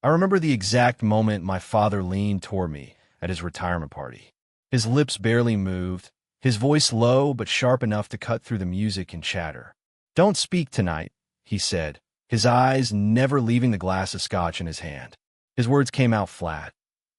I remember the exact moment my father leaned toward me at his retirement party. His lips barely moved, his voice low but sharp enough to cut through the music and chatter. "Don't speak tonight," he said, his eyes never leaving the glass of scotch in his hand. His words came out flat,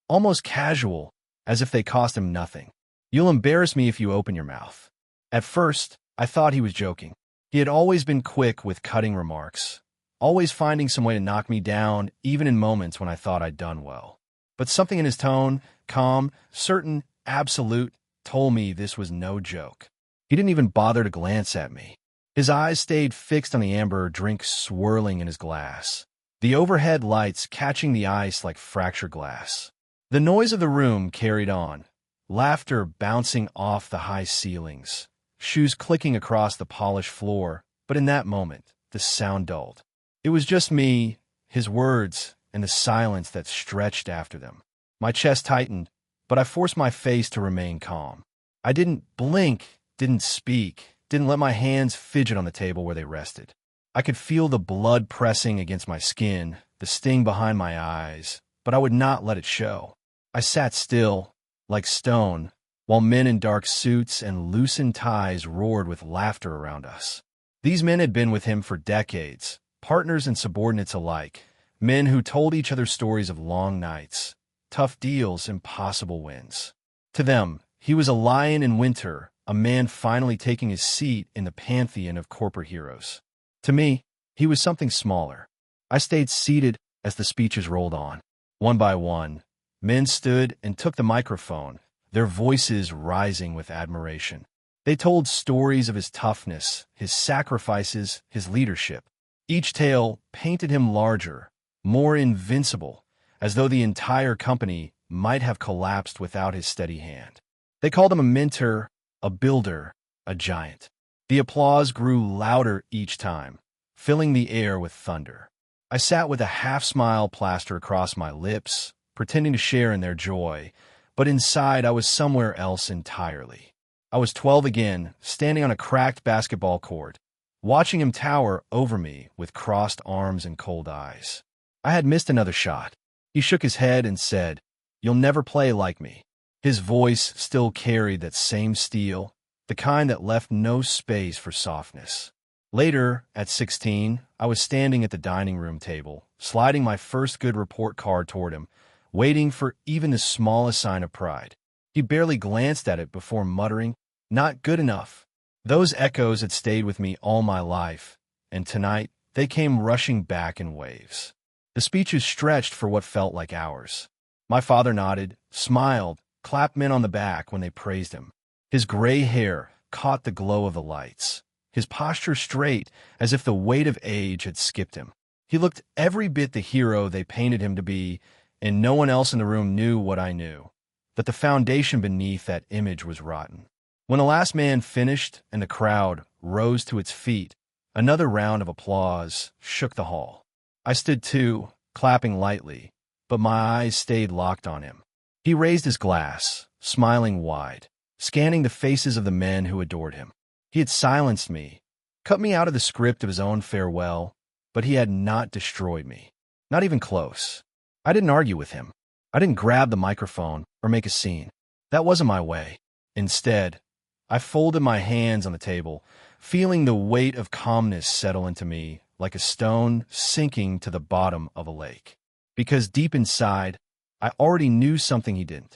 almost casual, as if they cost him nothing. "You'll embarrass me if you open your mouth." At first, I thought he was joking. He had always been quick with cutting remarks, always finding some way to knock me down, even in moments when I thought I'd done well. But something in his tone, calm, certain, absolute, told me this was no joke. He didn't even bother to glance at me. His eyes stayed fixed on the amber drink swirling in his glass, the overhead lights catching the ice like fractured glass. The noise of the room carried on, laughter bouncing off the high ceilings, shoes clicking across the polished floor, but in that moment, the sound dulled. It was just me, his words, and the silence that stretched after them. My chest tightened, but I forced my face to remain calm. I didn't blink, didn't speak, didn't let my hands fidget on the table where they rested. I could feel the blood pressing against my skin, the sting behind my eyes, but I would not let it show. I sat still, like stone, while men in dark suits and loosened ties roared with laughter around us. These men had been with him for decades, partners and subordinates alike, men who told each other stories of long nights, tough deals, impossible wins. To them, he was a lion in winter, a man finally taking his seat in the pantheon of corporate heroes. To me, he was something smaller. I stayed seated as the speeches rolled on. One by one, men stood and took the microphone, their voices rising with admiration. They told stories of his toughness, his sacrifices, his leadership. Each tale painted him larger, more invincible, as though the entire company might have collapsed without his steady hand. They called him a mentor, a builder, a giant. The applause grew louder each time, filling the air with thunder. I sat with a half-smile plastered across my lips, pretending to share in their joy, but inside I was somewhere else entirely. I was 12 again, standing on a cracked basketball court, watching him tower over me with crossed arms and cold eyes. I had missed another shot. He shook his head and said, "You'll never play like me." His voice still carried that same steel, the kind that left no space for softness. Later, at 16, I was standing at the dining room table, sliding my first good report card toward him, waiting for even the smallest sign of pride. He barely glanced at it before muttering, "Not good enough." Those echoes had stayed with me all my life, and tonight they came rushing back in waves. The speeches stretched for what felt like hours. My father nodded, smiled, clapped men on the back when they praised him. His gray hair caught the glow of the lights, his posture straight as if the weight of age had skipped him. He looked every bit the hero they painted him to be, and no one else in the room knew what I knew, that the foundation beneath that image was rotten. When the last man finished and the crowd rose to its feet, another round of applause shook the hall. I stood too, clapping lightly, but my eyes stayed locked on him. He raised his glass, smiling wide, scanning the faces of the men who adored him. He had silenced me, cut me out of the script of his own farewell, but he had not destroyed me. Not even close. I didn't argue with him. I didn't grab the microphone or make a scene. That wasn't my way. Instead, I folded my hands on the table, feeling the weight of calmness settle into me like a stone sinking to the bottom of a lake. Because deep inside, I already knew something he didn't.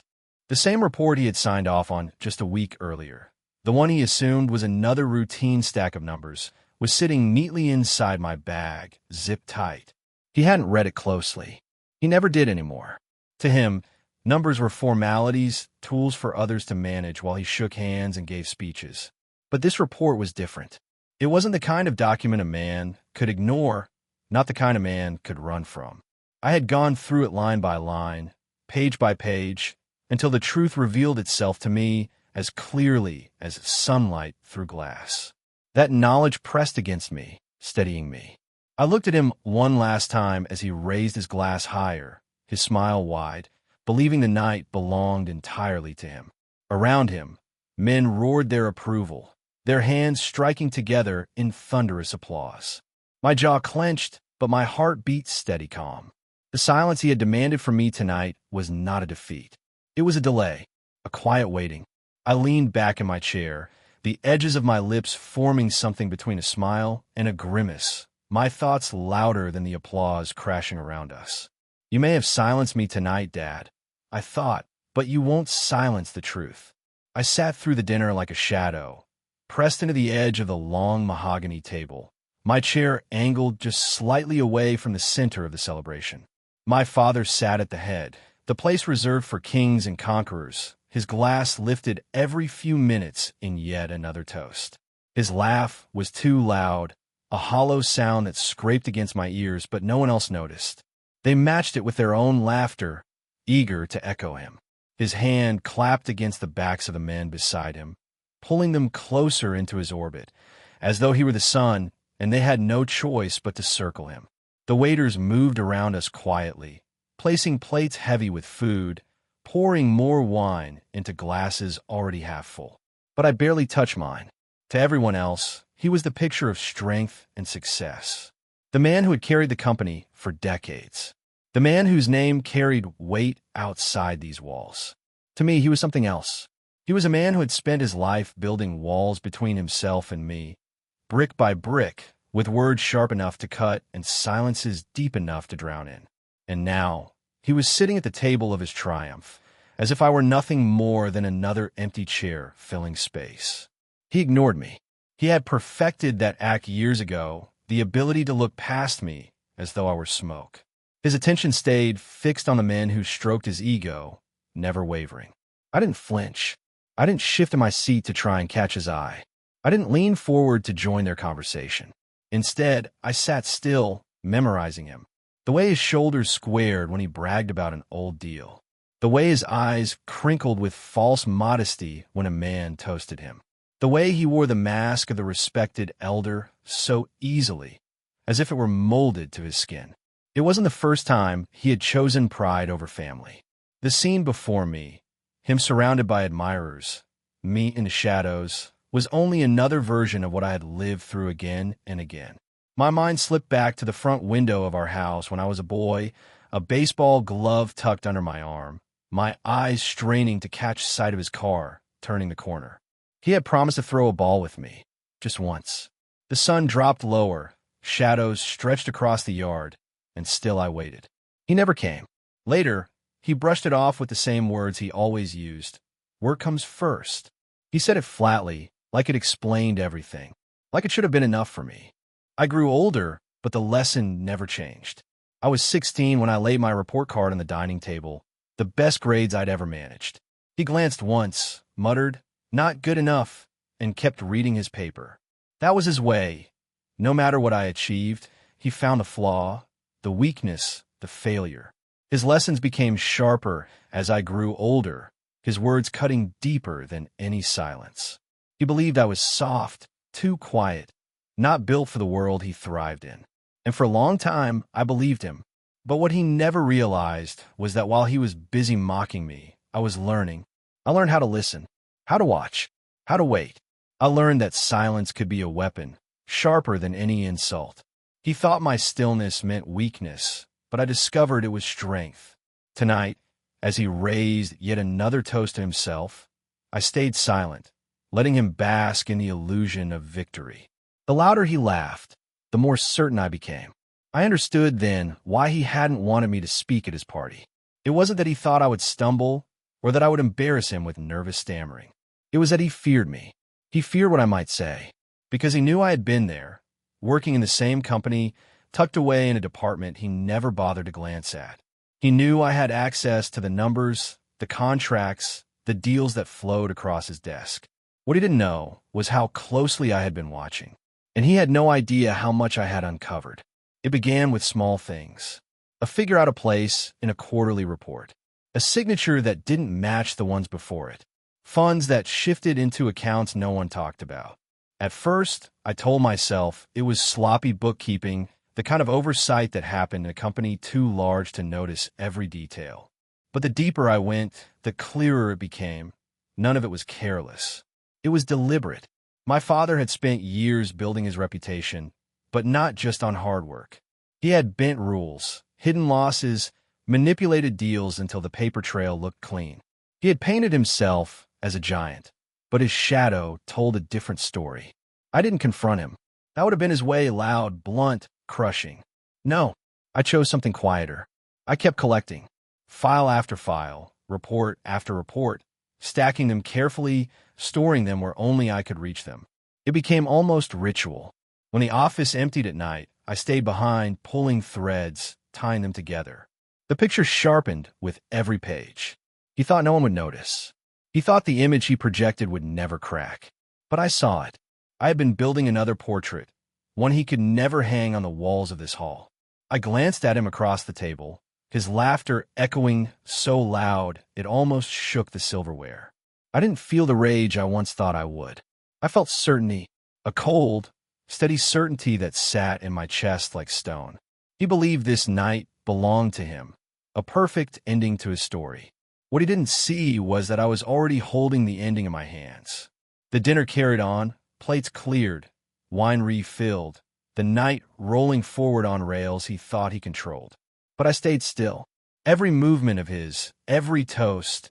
The same report he had signed off on just a week earlier, the one he assumed was another routine stack of numbers, was sitting neatly inside my bag, zipped tight. He hadn't read it closely. He never did anymore. To him, numbers were formalities, tools for others to manage while he shook hands and gave speeches. But this report was different. It wasn't the kind of document a man could ignore, not the kind a man could run from. I had gone through it line by line, page by page, until the truth revealed itself to me as clearly as sunlight through glass. That knowledge pressed against me, steadying me. I looked at him one last time as he raised his glass higher, his smile wide, believing the night belonged entirely to him. Around him, men roared their approval, their hands striking together in thunderous applause. My jaw clenched, but my heart beat steady calm. The silence he had demanded from me tonight was not a defeat. It was a delay, a quiet waiting. I leaned back in my chair, the edges of my lips forming something between a smile and a grimace, my thoughts louder than the applause crashing around us. You may have silenced me tonight, Dad, I thought, but you won't silence the truth. I sat through the dinner like a shadow, pressed into the edge of the long mahogany table, my chair angled just slightly away from the center of the celebration. My father sat at the head, the place reserved for kings and conquerors, his glass lifted every few minutes in yet another toast. His laugh was too loud, a hollow sound that scraped against my ears, but no one else noticed. They matched it with their own laughter, eager to echo him. His hand clapped against the backs of the men beside him, pulling them closer into his orbit, as though he were the sun and they had no choice but to circle him. The waiters moved around us quietly, placing plates heavy with food, pouring more wine into glasses already half full. But I barely touched mine. To everyone else, he was the picture of strength and success. The man who had carried the company for decades. The man whose name carried weight outside these walls. To me, he was something else. He was a man who had spent his life building walls between himself and me, brick by brick, with words sharp enough to cut and silences deep enough to drown in. And now, he was sitting at the table of his triumph, as if I were nothing more than another empty chair filling space. He ignored me. He had perfected that act years ago, the ability to look past me as though I were smoke. His attention stayed fixed on the men who stroked his ego, never wavering. I didn't flinch. I didn't shift in my seat to try and catch his eye. I didn't lean forward to join their conversation. Instead, I sat still, memorizing him. The way his shoulders squared when he bragged about an old deal. The way his eyes crinkled with false modesty when a man toasted him. The way he wore the mask of the respected elder so easily, as if it were molded to his skin. It wasn't the first time he had chosen pride over family. The scene before me, him surrounded by admirers, me in the shadows, was only another version of what I had lived through again and again. My mind slipped back to the front window of our house when I was a boy, a baseball glove tucked under my arm, my eyes straining to catch sight of his car, turning the corner. He had promised to throw a ball with me, just once. The sun dropped lower, shadows stretched across the yard, and still I waited. He never came. Later, he brushed it off with the same words he always used. Work comes first. He said it flatly, like it explained everything, like it should have been enough for me. I grew older, but the lesson never changed. I was 16 when I laid my report card on the dining table, the best grades I'd ever managed. He glanced once, muttered, "Not good enough," and kept reading his paper. That was his way. No matter what I achieved, he found the flaw, the weakness, the failure. His lessons became sharper as I grew older, his words cutting deeper than any silence. He believed I was soft, too quiet, not built for the world he thrived in. And for a long time, I believed him. But what he never realized was that while he was busy mocking me, I was learning. I learned how to listen, how to watch, how to wait. I learned that silence could be a weapon, sharper than any insult. He thought my stillness meant weakness, but I discovered it was strength. Tonight, as he raised yet another toast to himself, I stayed silent, letting him bask in the illusion of victory. The louder he laughed, the more certain I became. I understood then why he hadn't wanted me to speak at his party. It wasn't that he thought I would stumble or that I would embarrass him with nervous stammering. It was that he feared me. He feared what I might say, because he knew I had been there, working in the same company, tucked away in a department he never bothered to glance at. He knew I had access to the numbers, the contracts, the deals that flowed across his desk. What he didn't know was how closely I had been watching, and he had no idea how much I had uncovered. It began with small things. A figure out of place in a quarterly report. A signature that didn't match the ones before it. Funds that shifted into accounts no one talked about. At first, I told myself it was sloppy bookkeeping, the kind of oversight that happened in a company too large to notice every detail. But the deeper I went, the clearer it became. None of it was careless. It was deliberate. My father had spent years building his reputation, but not just on hard work. He had bent rules, hidden losses, manipulated deals until the paper trail looked clean. He had painted himself as a giant, but his shadow told a different story. I didn't confront him. That would have been his way, loud, blunt, crushing. No, I chose something quieter. I kept collecting, file after file, report after report, stacking them carefully, storing them where only I could reach them. It became almost ritual. When the office emptied at night, I stayed behind, pulling threads, tying them together. The picture sharpened with every page. He thought no one would notice. He thought the image he projected would never crack. But I saw it. I had been building another portrait, one he could never hang on the walls of this hall. I glanced at him across the table, his laughter echoing so loud it almost shook the silverware. I didn't feel the rage I once thought I would. I felt certainty, a cold, steady certainty that sat in my chest like stone. He believed this night belonged to him, a perfect ending to his story. What he didn't see was that I was already holding the ending in my hands. The dinner carried on, plates cleared, wine refilled, the night rolling forward on rails he thought he controlled. But I stayed still. Every movement of his, every toast,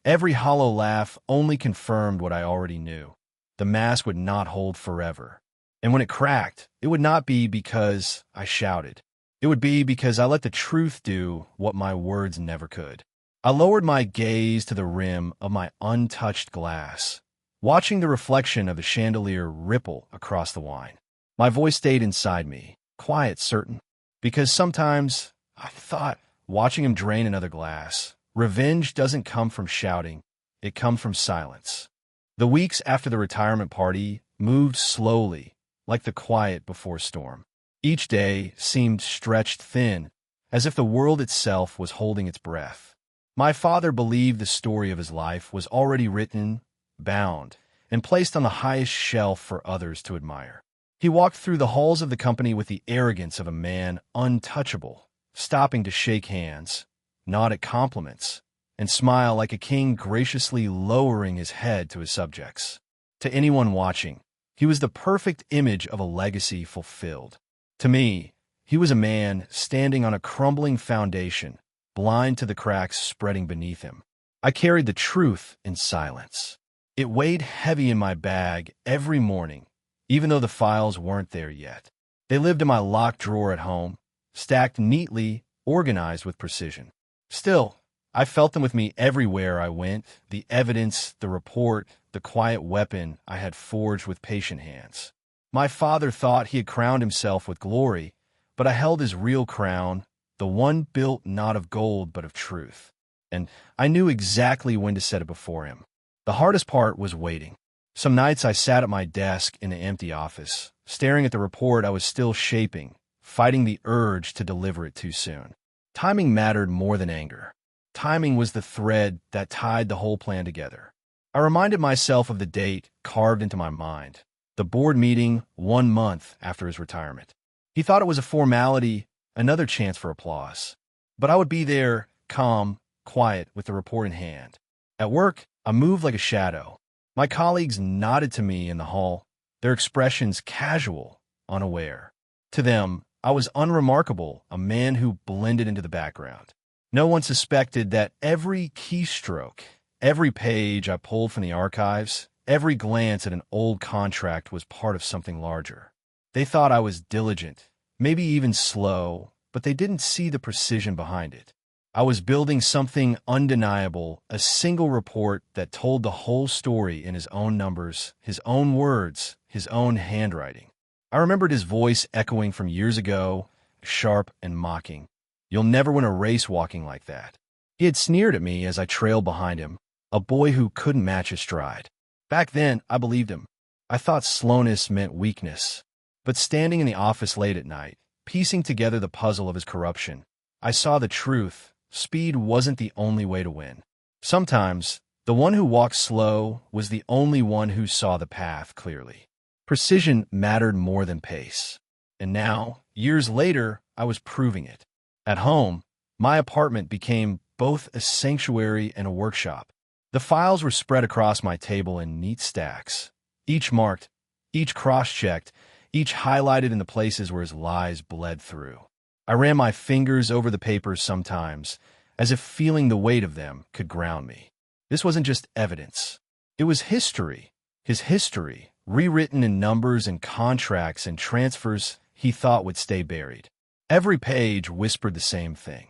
every hollow laugh only confirmed what I already knew. The mask would not hold forever. And when it cracked, it would not be because I shouted. It would be because I let the truth do what my words never could. I lowered my gaze to the rim of my untouched glass, watching the reflection of the chandelier ripple across the wine. My voice stayed inside me, quiet, certain, because sometimes I thought, watching him drain another glass, revenge doesn't come from shouting, it comes from silence. The weeks after the retirement party moved slowly, like the quiet before storm. Each day seemed stretched thin, as if the world itself was holding its breath. My father believed the story of his life was already written, bound, and placed on the highest shelf for others to admire. He walked through the halls of the company with the arrogance of a man untouchable, stopping to shake hands, nod at compliments, and smile like a king graciously lowering his head to his subjects. To anyone watching, he was the perfect image of a legacy fulfilled. To me, he was a man standing on a crumbling foundation, blind to the cracks spreading beneath him. I carried the truth in silence. It weighed heavy in my bag every morning, even though the files weren't there yet. They lived in my locked drawer at home, stacked neatly, organized with precision. Still, I felt them with me everywhere I went, the evidence, the report, the quiet weapon I had forged with patient hands. My father thought he had crowned himself with glory, but I held his real crown, the one built not of gold but of truth. And I knew exactly when to set it before him. The hardest part was waiting. Some nights I sat at my desk in an empty office, staring at the report I was still shaping, fighting the urge to deliver it too soon. Timing mattered more than anger. Timing was the thread that tied the whole plan together. I reminded myself of the date carved into my mind, the board meeting 1 month after his retirement. He thought it was a formality, another chance for applause. But I would be there, calm, quiet, with the report in hand. At work, I moved like a shadow. My colleagues nodded to me in the hall, their expressions casual, unaware. To them, I was unremarkable, a man who blended into the background. No one suspected that every keystroke, every page I pulled from the archives, every glance at an old contract was part of something larger. They thought I was diligent, maybe even slow, but they didn't see the precision behind it. I was building something undeniable, a single report that told the whole story in his own numbers, his own words, his own handwriting. I remembered his voice echoing from years ago, sharp and mocking. "You'll never win a race walking like that." He had sneered at me as I trailed behind him, a boy who couldn't match his stride. Back then, I believed him. I thought slowness meant weakness. But standing in the office late at night, piecing together the puzzle of his corruption, I saw the truth. Speed wasn't the only way to win. Sometimes, the one who walked slow was the only one who saw the path clearly. Precision mattered more than pace. And now, years later, I was proving it. At home, my apartment became both a sanctuary and a workshop. The files were spread across my table in neat stacks, each marked, each cross-checked, each highlighted in the places where his lies bled through. I ran my fingers over the papers sometimes, as if feeling the weight of them could ground me. This wasn't just evidence. It was history. His history, rewritten in numbers and contracts and transfers he thought would stay buried. Every page whispered the same thing.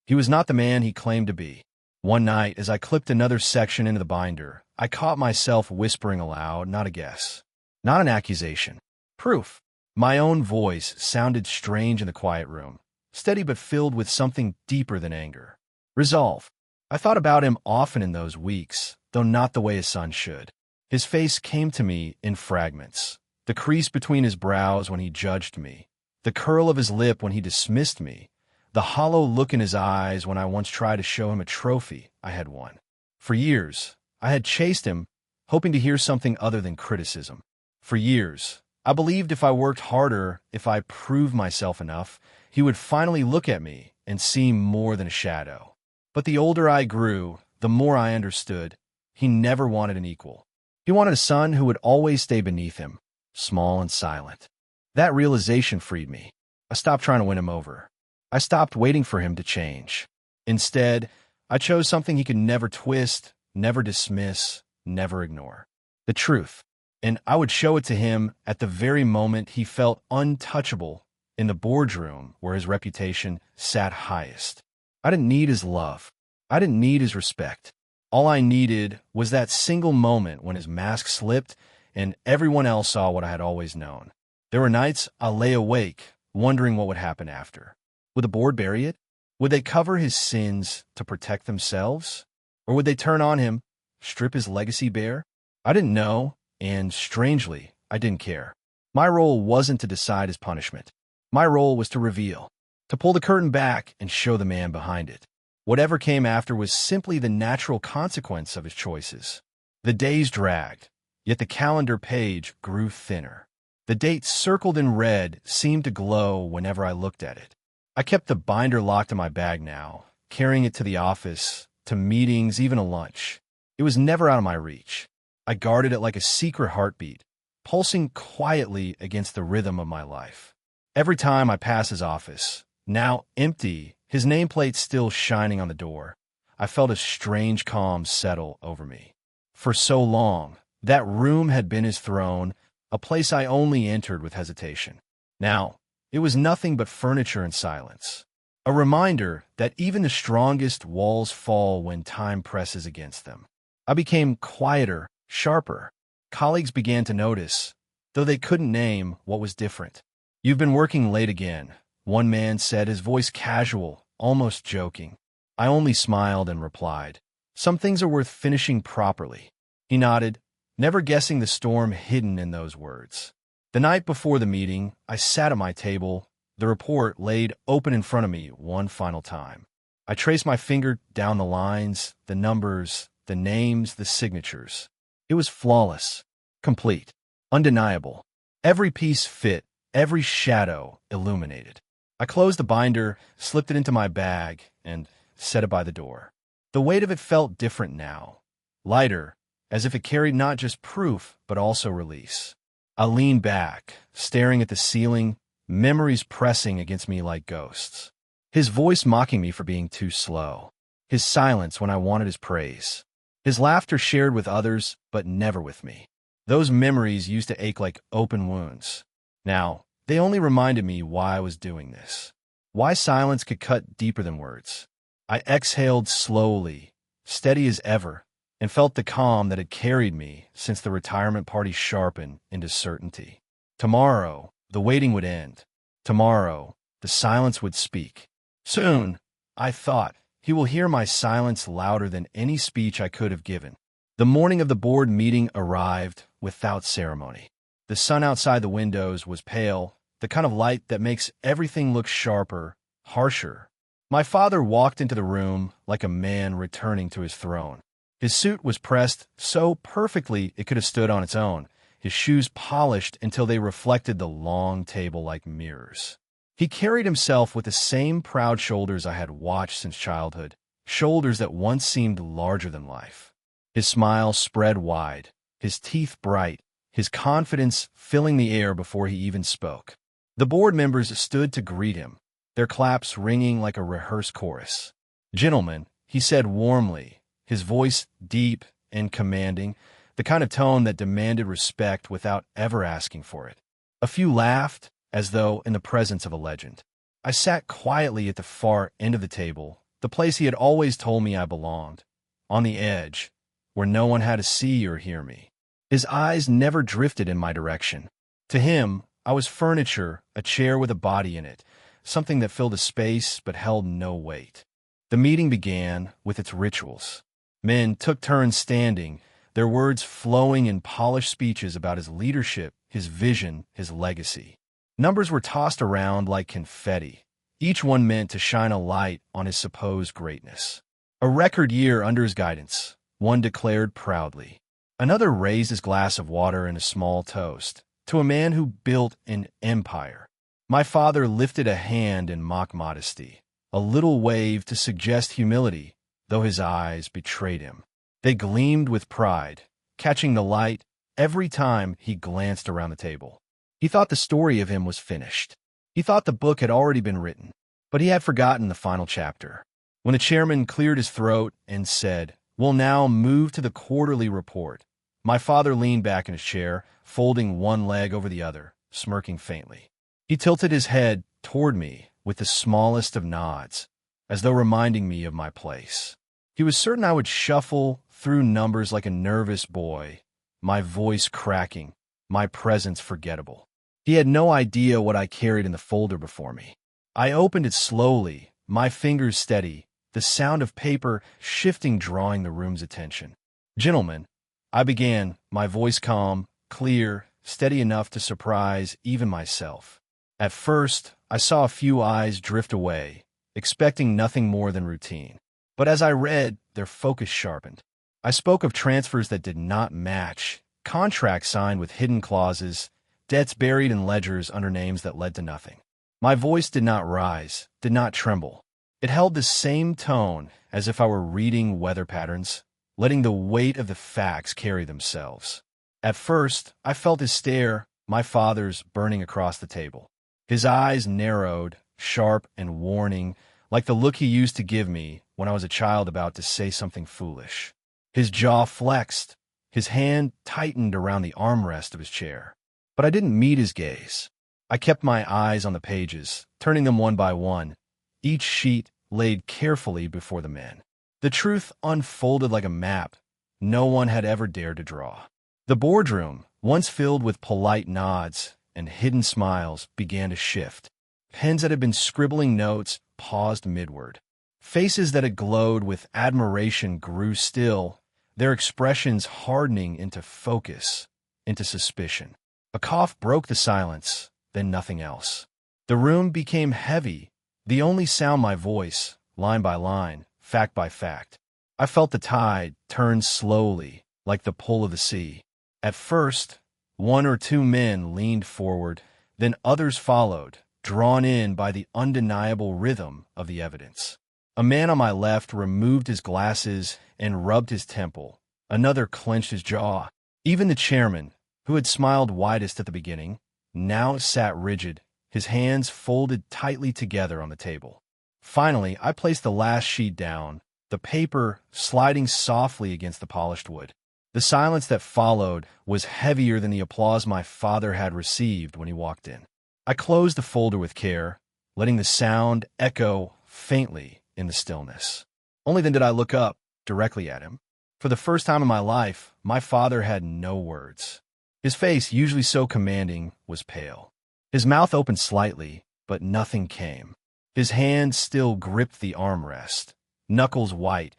He was not the man he claimed to be. One night, as I clipped another section into the binder, I caught myself whispering aloud, not a guess, not an accusation. Proof. My own voice sounded strange in the quiet room, steady but filled with something deeper than anger. Resolve. I thought about him often in those weeks, though not the way a son should. His face came to me in fragments. The crease between his brows when he judged me, the curl of his lip when he dismissed me, the hollow look in his eyes when I once tried to show him a trophy I had won. For years, I had chased him, hoping to hear something other than criticism. For years, I believed if I worked harder, if I proved myself enough, he would finally look at me and see more than a shadow. But the older I grew, the more I understood. He never wanted an equal. He wanted a son who would always stay beneath him, small and silent. That realization freed me. I stopped trying to win him over. I stopped waiting for him to change. Instead, I chose something he could never twist, never dismiss, never ignore. The truth. And I would show it to him at the very moment he felt untouchable, in the boardroom where his reputation sat highest. I didn't need his love. I didn't need his respect. All I needed was that single moment when his mask slipped and everyone else saw what I had always known. There were nights I lay awake, wondering what would happen after. Would the board bury it? Would they cover his sins to protect themselves? Or would they turn on him, strip his legacy bare? I didn't know, and strangely, I didn't care. My role wasn't to decide his punishment. My role was to reveal, to pull the curtain back and show the man behind it. Whatever came after was simply the natural consequence of his choices. The days dragged, yet the calendar page grew thinner. The date circled in red seemed to glow whenever I looked at it. I kept the binder locked in my bag now, carrying it to the office, to meetings, even a lunch. It was never out of my reach. I guarded it like a secret heartbeat, pulsing quietly against the rhythm of my life. Every time I pass his office, now empty, his nameplate still shining on the door, I felt a strange calm settle over me. For so long, that room had been his throne, a place I only entered with hesitation. Now, it was nothing but furniture and silence. A reminder that even the strongest walls fall when time presses against them. I became quieter, sharper. Colleagues began to notice, though they couldn't name what was different. "You've been working late again," one man said, his voice casual, almost joking. I only smiled and replied, "Some things are worth finishing properly." He nodded, never guessing the storm hidden in those words. The night before the meeting, I sat at my table, the report laid open in front of me one final time. I traced my finger down the lines, the numbers, the names, the signatures. It was flawless, complete, undeniable. Every piece fit, every shadow illuminated. I closed the binder, slipped it into my bag, and set it by the door. The weight of it felt different now, lighter, as if it carried not just proof, but also release. I leaned back, staring at the ceiling, memories pressing against me like ghosts. His voice mocking me for being too slow. His silence when I wanted his praise. His laughter shared with others, but never with me. Those memories used to ache like open wounds. Now, they only reminded me why I was doing this. Why silence could cut deeper than words. I exhaled slowly, steady as ever, and felt the calm that had carried me since the retirement party sharpened into certainty. Tomorrow, the waiting would end. Tomorrow, the silence would speak. Soon, I thought, he will hear my silence louder than any speech I could have given. The morning of the board meeting arrived without ceremony. The sun outside the windows was pale, the kind of light that makes everything look sharper, harsher. My father walked into the room like a man returning to his throne. His suit was pressed so perfectly it could have stood on its own, his shoes polished until they reflected the long table like mirrors. He carried himself with the same proud shoulders I had watched since childhood, shoulders that once seemed larger than life. His smile spread wide, his teeth bright, his confidence filling the air before he even spoke. The board members stood to greet him. their claps ringing like a rehearsed chorus. "Gentlemen," he said warmly, his voice deep and commanding, the kind of tone that demanded respect without ever asking for it. A few laughed, as though in the presence of a legend. I sat quietly at the far end of the table, the place he had always told me I belonged, on the edge, where no one had to see or hear me. His eyes never drifted in my direction. To him, I was furniture, a chair with a body in it, something that filled a space but held no weight. The meeting began with its rituals. Men took turns standing, their words flowing in polished speeches about his leadership, his vision, his legacy. Numbers were tossed around like confetti, each one meant to shine a light on his supposed greatness. "A record year under his guidance," one declared proudly. Another raised his glass of water in a small toast, to a man who built an empire. My father lifted a hand in mock modesty, a little wave to suggest humility, though his eyes betrayed him. They gleamed with pride, catching the light every time he glanced around the table. He thought the story of him was finished. He thought the book had already been written, but he had forgotten the final chapter. When the chairman cleared his throat and said, "We'll now move to the quarterly report," my father leaned back in his chair, folding one leg over the other, smirking faintly. He tilted his head toward me with the smallest of nods, as though reminding me of my place. He was certain I would shuffle through numbers like a nervous boy, my voice cracking, my presence forgettable. He had no idea what I carried in the folder before me. I opened it slowly, my fingers steady, the sound of paper shifting drawing the room's attention. "Gentlemen," I began, my voice calm, clear, steady enough to surprise even myself. At first, I saw a few eyes drift away, expecting nothing more than routine. But as I read, their focus sharpened. I spoke of transfers that did not match, contracts signed with hidden clauses, debts buried in ledgers under names that led to nothing. My voice did not rise, did not tremble. It held the same tone as if I were reading weather patterns, letting the weight of the facts carry themselves. At first, I felt his stare, my father's, burning across the table. His eyes narrowed, sharp and warning, like the look he used to give me when I was a child about to say something foolish. His jaw flexed, his hand tightened around the armrest of his chair. But I didn't meet his gaze. I kept my eyes on the pages, turning them one by one, each sheet laid carefully before the men. The truth unfolded like a map no one had ever dared to draw. The boardroom, once filled with polite nods and hidden smiles, began to shift. Pens that had been scribbling notes paused midward. Faces that had glowed with admiration grew still, their expressions hardening into focus, into suspicion. A cough broke the silence, then nothing else. The room became heavy, the only sound my voice, line by line, fact by fact. I felt the tide turn slowly, like the pull of the sea. At first, one or two men leaned forward, then others followed, drawn in by the undeniable rhythm of the evidence. A man on my left removed his glasses and rubbed his temple. Another clenched his jaw. Even the chairman, who had smiled widest at the beginning, now sat rigid, his hands folded tightly together on the table. Finally, I placed the last sheet down, the paper sliding softly against the polished wood. The silence that followed was heavier than the applause my father had received when he walked in. I closed the folder with care, letting the sound echo faintly in the stillness. Only then did I look up, directly at him. For the first time in my life, my father had no words. His face, usually so commanding, was pale. His mouth opened slightly, but nothing came. His hand still gripped the armrest, knuckles white,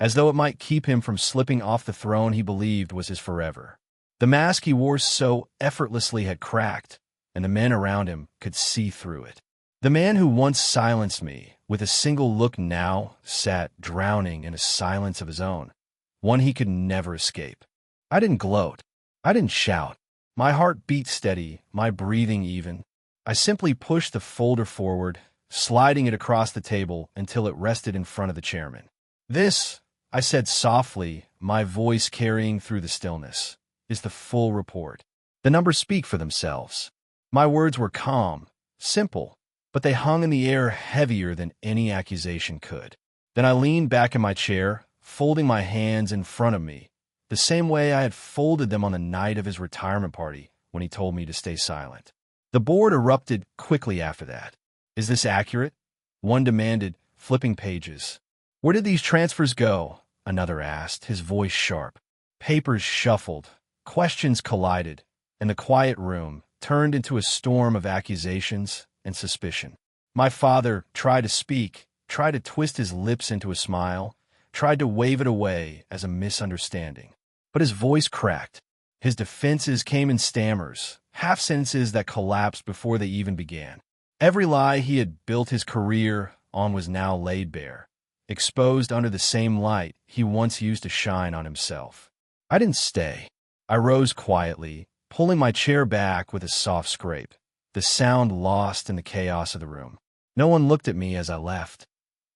as though it might keep him from slipping off the throne he believed was his forever. The mask he wore so effortlessly had cracked, and the men around him could see through it. The man who once silenced me, with a single look now, sat drowning in a silence of his own, one he could never escape. I didn't gloat. I didn't shout. My heart beat steady, my breathing even. I simply pushed the folder forward, sliding it across the table until it rested in front of the chairman. "This," I said softly, my voice carrying through the stillness, "is the full report. The numbers speak for themselves." My words were calm, simple, but they hung in the air heavier than any accusation could. Then I leaned back in my chair, folding my hands in front of me, the same way I had folded them on the night of his retirement party when he told me to stay silent. The board erupted quickly after that. "Is this accurate?" one demanded, flipping pages. "Where did these transfers go?" another asked, his voice sharp. Papers shuffled, questions collided, and the quiet room turned into a storm of accusations and suspicion. My father tried to speak, tried to twist his lips into a smile, tried to wave it away as a misunderstanding. But his voice cracked. His defenses came in stammers, half-sentences that collapsed before they even began. Every lie he had built his career on was now laid bare, exposed under the same light he once used to shine on himself. I didn't stay. I rose quietly, pulling my chair back with a soft scrape, the sound lost in the chaos of the room. No one looked at me as I left.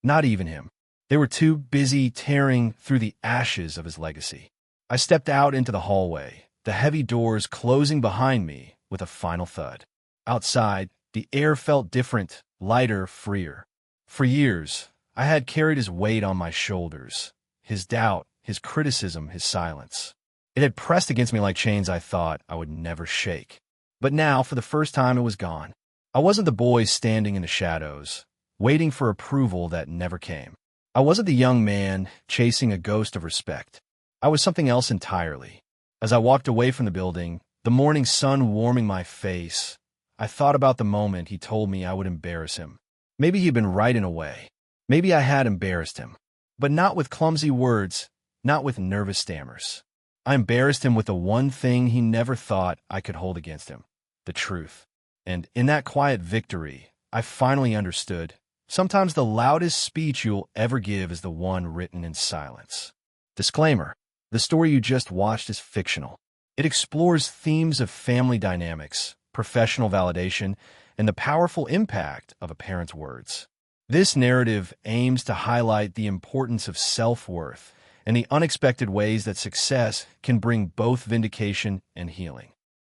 Not even him. They were too busy tearing through the ashes of his legacy. I stepped out into the hallway, the heavy doors closing behind me with a final thud. Outside, the air felt different, lighter, freer. For years, I had carried his weight on my shoulders, his doubt, his criticism, his silence. It had pressed against me like chains I thought I would never shake. But now, for the first time, it was gone. I wasn't the boy standing in the shadows, waiting for approval that never came. I wasn't the young man chasing a ghost of respect. I was something else entirely. As I walked away from the building, the morning sun warming my face, I thought about the moment he told me I would embarrass him. Maybe he'd been right in a way. Maybe I had embarrassed him. But not with clumsy words, not with nervous stammers. I embarrassed him with the one thing he never thought I could hold against him, the truth. And in that quiet victory, I finally understood. Sometimes the loudest speech you'll ever give is the one written in silence. Disclaimer: the story you just watched is fictional. It explores themes of family dynamics, professional validation, and the powerful impact of a parent's words. This narrative aims to highlight the importance of self-worth and the unexpected ways that success can bring both vindication and healing.